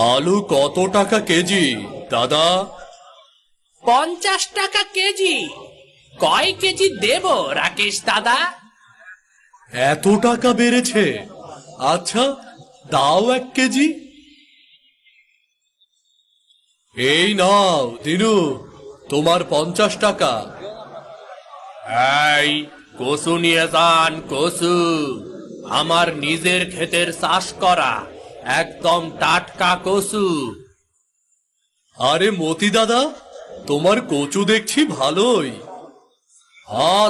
আলু কত টাকা কেজি দাদা? 50 টাকা কেজি। কয় কেজি দেব রাকেশ দাদা? এত টাকা বেড়েছে? আচ্ছা, দাও 1 কেজি। এই নাও দিনু, তোমার 50 টাকা। এই কচু নিয়ে যান, কচু। আমার নিজের ক্ষেতের চাষ করা, একদম টাটকা কচু। আরে মতি দাদা, তোমার কচু দেখছি ভালোই।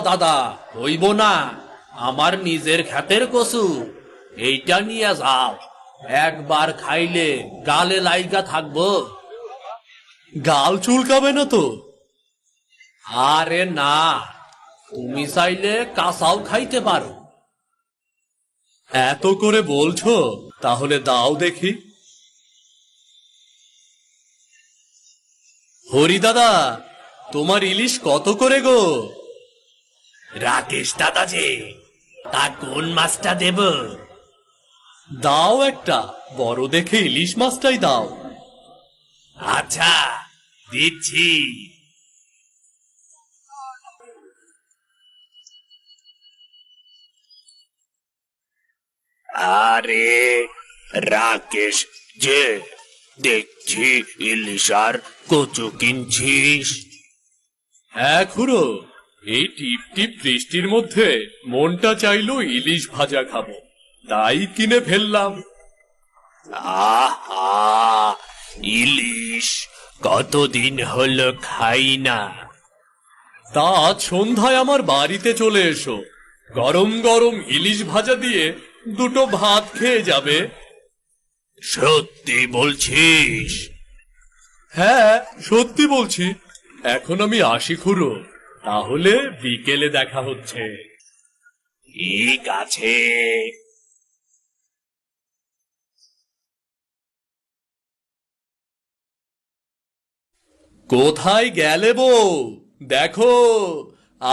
দাদা, হইব না? আমার নিজের ক্ষেতের কচু। এইটা নিয়ে যাও, একবার খাইলে গালে লাইগা থাকবো। গাল চুলকাবে না তো? আরে না, তুমি চাইলে কাঁচাও খাইতে পারো। এত করে বলছো, তাহলে দাও দেখি। হরি দাদা, তোমার ইলিশ কত করে গো? রাকেশ দাদা যে, তা কোন মাছটা দেব? দাও একটা বড় দেখে ইলিশ মাছটাই দাও। আচ্ছা, দিচ্ছি। আরে রাকেশ যে, দেখছি ইলিশ আর কচু কিনছিস। হ্যাঁ খুড়ো, এই টিপ টিপ বৃষ্টির মধ্যে মনটা চাইলো ইলিশ ভাজা খাবো, তাই কিনে ফেললাম। আহা, ইলিশ কতদিন হলো খাই না। তা আজ সন্ধ্যায় আমার বাড়িতে চলে এসো, গরম গরম ইলিশ ভাজা দিয়ে দুটো ভাত খেয়ে যাবে। সত্যি বলছিস? হ্যাঁ, সত্যি বলছি। এখন আমি আসি খুড়ো, তাহলে বিকেলে দেখা হচ্ছে। ঠিক আছে। কোথায় গেলে বউ? দেখো,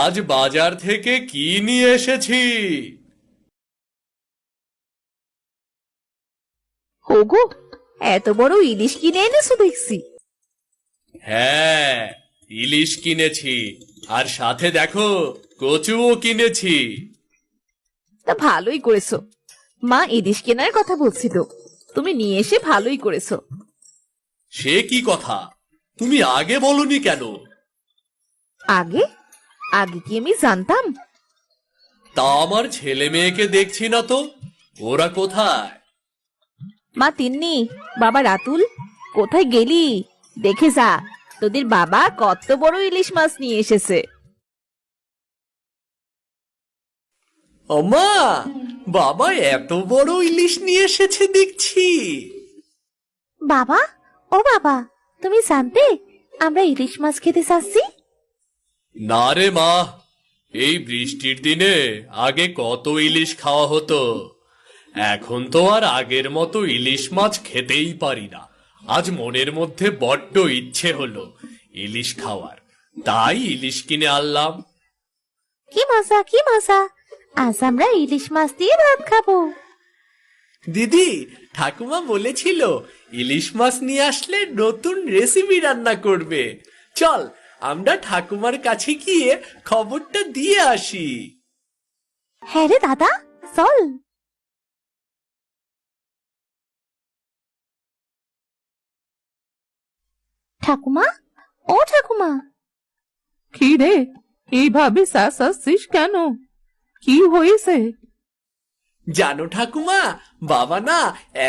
আজ বাজার থেকে কি নিয়ে এসেছি। ওগো, এত বড় ইলিশ কিনে এনেছো দেখছি। হ্যাঁ, ইলিশ কিনেছি, আর সাথে দেখো কচুও কিনেছি। তা ভালোই করেছো। মা ইলিশ কেনার কথা বলছিল, তুমি নিয়ে এসে ভালোই করেছো। সে কি কথা, তুমি আগে বলনি কেন? আগে আগে কি আমি জানতাম? তা আমার ছেলে মেয়েকে দেখছি না তো, ওরা কোথায়? মা তিন্নি, বাবা রাতুল, কোথায় গেলি? দেখে যা, তোদের বাবা কত বড় ইলিশ মাছ নিয়ে এসেছে। ওমা, বাবা এত বড় ইলিশ নিয়ে এসেছে দেখছি। বাবা, ও বাবা, তুমি জানতে আমরা ইলিশ মাছ খেতে চাচ্ছি? না রে মা, এই বৃষ্টির দিনে আগে কত ইলিশ খাওয়া হতো, এখন তো আর আগের মতো ইলিশ মাছ খেতেই পারি না। আজ মনের মধ্যে বড্ড ইচ্ছে হলো ইলিশ খাওয়ার, তাই ইলিশ কিনে আনলাম। কি মজা, কি মজা! আজ আমরা ইলিশ মাছ দিয়ে ভাত খাবো। দিদি, ঠাকুমা বলেছিল ইলিশ মাছ নিয়ে আসলে নতুন রেসিপি রান্না করবে। চল, আমরা ঠাকুমার কাছে গিয়ে খবরটা দিয়ে আসি। হ্যাঁ রে দাদা, চল। ঠাকুমা, ও ঠাকুমা। কি রে, এইভাবে চেঁচাচ্ছিস কেন? কি হয়েছে? জানো ঠাকুমা, বাবা না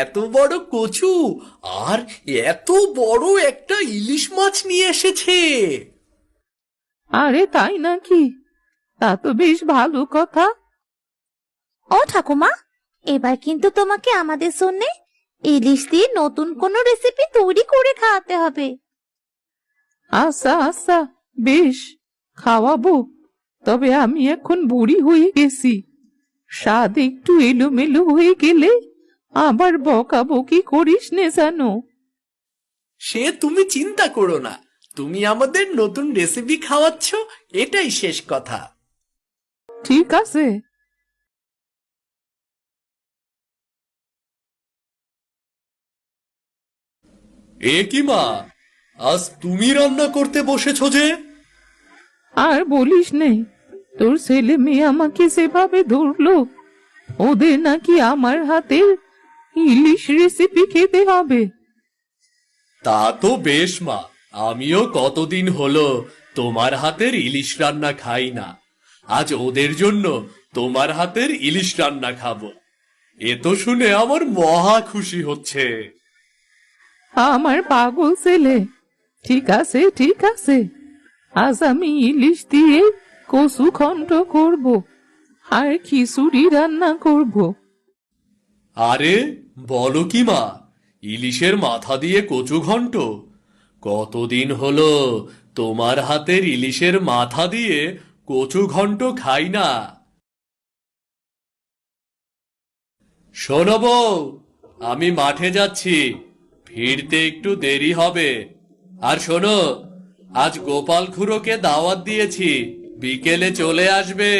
এত বড় কচু আর এত বড় একটা ইলিশ মাছ নিয়ে এসেছে। আরে তাই নাকি? তা তো বেশ ভালো কথা। ও ঠাকুমা, এবার কিন্তু তোমাকে আমাদের জন্য ইলিশ দিয়ে নতুন কোনো রেসিপি তৈরি করে খাওয়াতে হবে। আচ্ছা আচ্ছা, বেশ, খাওয়াবো। তবে আমি এখন বুড়ি হয়ে গেছি, স্বাদ একটু এলোমেলো হয়ে গেলে আবার বকাবকি করিস নে জানো। সে তুমি চিন্তা করো না, তুমি আমাদের নতুন রেসিপি খাওয়াচ্ছ, এটাই শেষ কথা। ঠিক আছে। এ কি মা, আজ তুমি রান্না করতে বসেছো যে? আর বলিস নে, তোর ছেলে মেয়ে আমাকে সেভাবে ধরলো, ওদের নাকি আমার হাতের ইলিশ রেসিপি খেতে হবে। তা তো বেশ মা, আমিও কতদিন হলো তোমার হাতের ইলিশ রান্না খাই না। আজ ওদের জন্য তোমার হাতের ইলিশ রান্না খাবো। এ তো শুনে আমার মহা খুশি হচ্ছে। আমার পাগল ছেলে, ঠিক আছে ঠিক আছে, আজ আমি ইলিশ দিয়ে কচু ঘন্ট করব আর খিচুড়ি রান্না করব। আরে বলো কি মা, ইলিশের মাথা দিয়ে কচু ঘন্ট? কতদিন হলো তোমার হাতের ইলিশের মাথা দিয়ে কচু ঘন্ট খাই না। শোনো বউ, আমি মাঠে যাচ্ছি, ফিরতে একটু দেরি হবে। আর শোনো, আজ গোপাল খুড়োকে দাওয়াত দিয়েছি, বিকেলে চলে আসবে।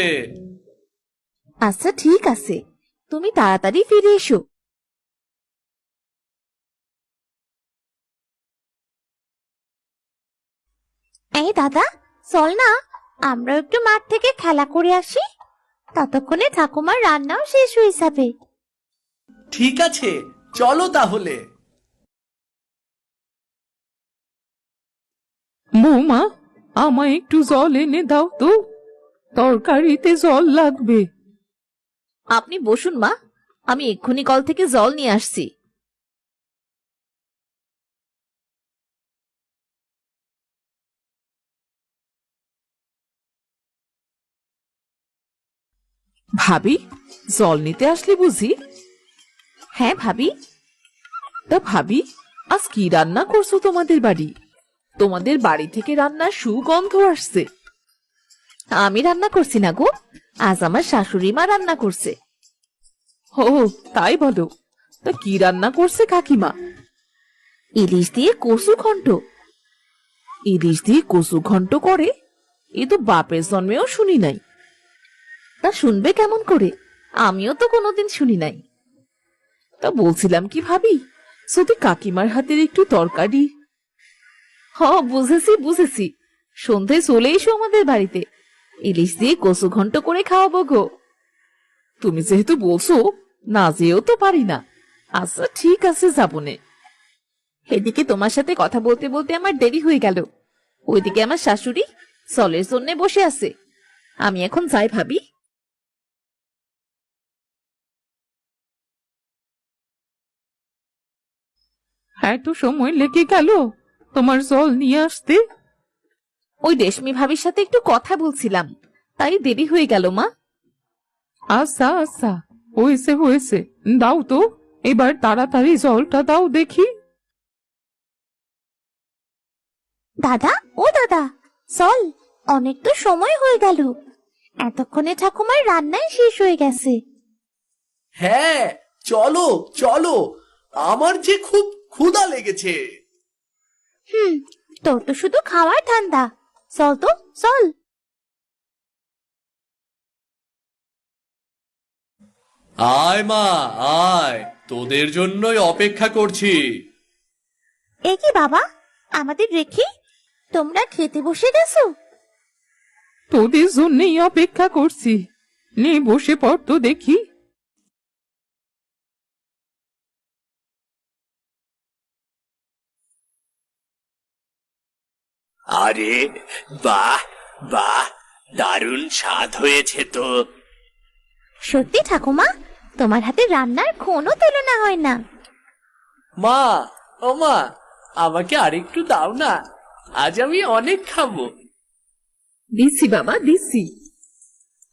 আচ্ছা ঠিক আছে, তুমি তাড়াতাড়ি ফিরে এসো। এই দাদা, চল না আমরা একটু মাঠ থেকে খেলা করে আসি, ততক্ষণে ঠাকুমার রান্নাও শেষ হয়ে যাবে। ঠিক আছে, চলো তাহলে। বৌমা, আমায় একটু জল এনে দাও তো, তরকারিতে জল লাগবে। আপনি বসুন মা, আমি এক্ষুনি কল থেকে জল নিয়ে আসছি। ভাবি, জল নিতে আসলে বুঝি? হ্যাঁ ভাবি। তা ভাবি, আজ কি রান্না করছো তোমাদের বাড়ি? তোমাদের বাড়ি থেকে রান্নার সুগন্ধ আসছে। আমি রান্না করছি না গো, আজ আমার শাশুড়ি মা রান্না করছে। ও তাই বলো, তা কি রান্না করছে কাকিমা? ইলিশ দিয়ে কচু ঘন্ট। ইলিশ দিয়ে কচু ঘন্ট করে? এ তো বাপের জন্মেও শুনি নাই। তা শুনবে কেমন করে, আমিও তো কোনোদিন শুনি নাই। তা বলছিলাম কি ভাবি, যদি কাকিমার হাতের একটু তরকারি। হ, বুঝেছি বুঝেছি, সন্ধ্যায় চলে এসো আমাদের বাড়িতে, ইলিশ দিয়ে কচু ঘন্ট করে খাওয়াবো গো। তুমি যেহেতু বলছো, না যেও তো পারি না। আচ্ছা ঠিক আছে, যাবনে। এদিকে তোমার সাথে কথা বলতে বলতে আমার দেরি হয়ে গেল, ওইদিকে আমার শাশুড়ি চলের জন্য বসে আছে। আমি এখন যাই ভাবি। এত সময় লেগে গেল তোমার জল নিয়ে আসতে? ওই রেশমি ভাবির সাথে একটু কথা বলছিলাম, তাই দেরি হয়ে গেল মা। আচ্ছা আচ্ছা, হয়েছে হয়েছে, দাও তো, এবার তাড়াতাড়ি জলটা দাও দেখি। দাদা, ও দাদা, চল, অনেক তো সময় হয়ে গেল, এতক্ষণে ঠাকুমার রান্নাই শেষ হয়ে গেছে। হ্যাঁ, চলো চলো, আমার যে খুব ক্ষুধা লেগেছে। তোর তো শুধু খাওয়ার ধান্দা, চল তো চল। আয় মা আয়, তোদের জন্যই অপেক্ষা করছি। এ কি বাবা, আমাদের রেখে তোমরা খেতে বসে গেছো? তোদের জন্যই অপেক্ষা করছি, নে বসে পড় তো দেখি। আরে বাহ বাহ, দারুণ স্বাদ হয়েছে তো। সত্যি ঠাকুমা, তোমার হাতে রান্নার কোনো তুলনা হয় না। মা, ও মা, আমাকে আরেকটু দাও না, আজ আমি অনেক খাবো। দিচ্ছি বাবা দিচ্ছি।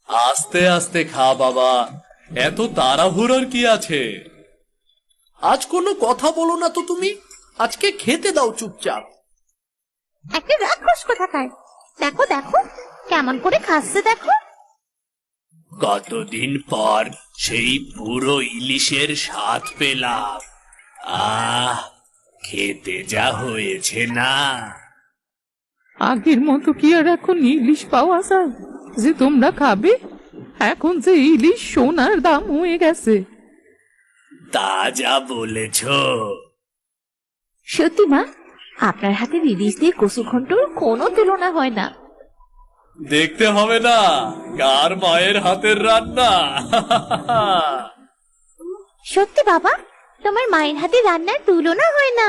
আস্তে আস্তে খা বাবা, এত তাড়াহুড়োর কি আছে? আজ কোনো কথা বলো না তো তুমি, আজকে খেতে দাও চুপচাপ। একটা রাক্ষস কোথাকার, দেখো দেখো কেমন করে খাচ্ছে দেখো। কতদিন পর সেই পুরো ইলিশের স্বাদ পেলাম। আহ, খেতে যা হয়েছে না। আগের মতো কি আর এখন ইলিশ পাওয়া যায় যে তোমরা খাবে? এখন যে ইলিশ সোনার দাম হয়ে গেছে। তা যা বলেছ। সত্যি মা, আপনার হাতের ইলিশ দিয়ে কচু ঘন্টর কোনো তুলনা হয় না। দেখতে হবে না কার মায়ের হাতের রান্না। সত্যি বাবা, তোমার মায়ের হাতে রান্নার তুলনা হয় না।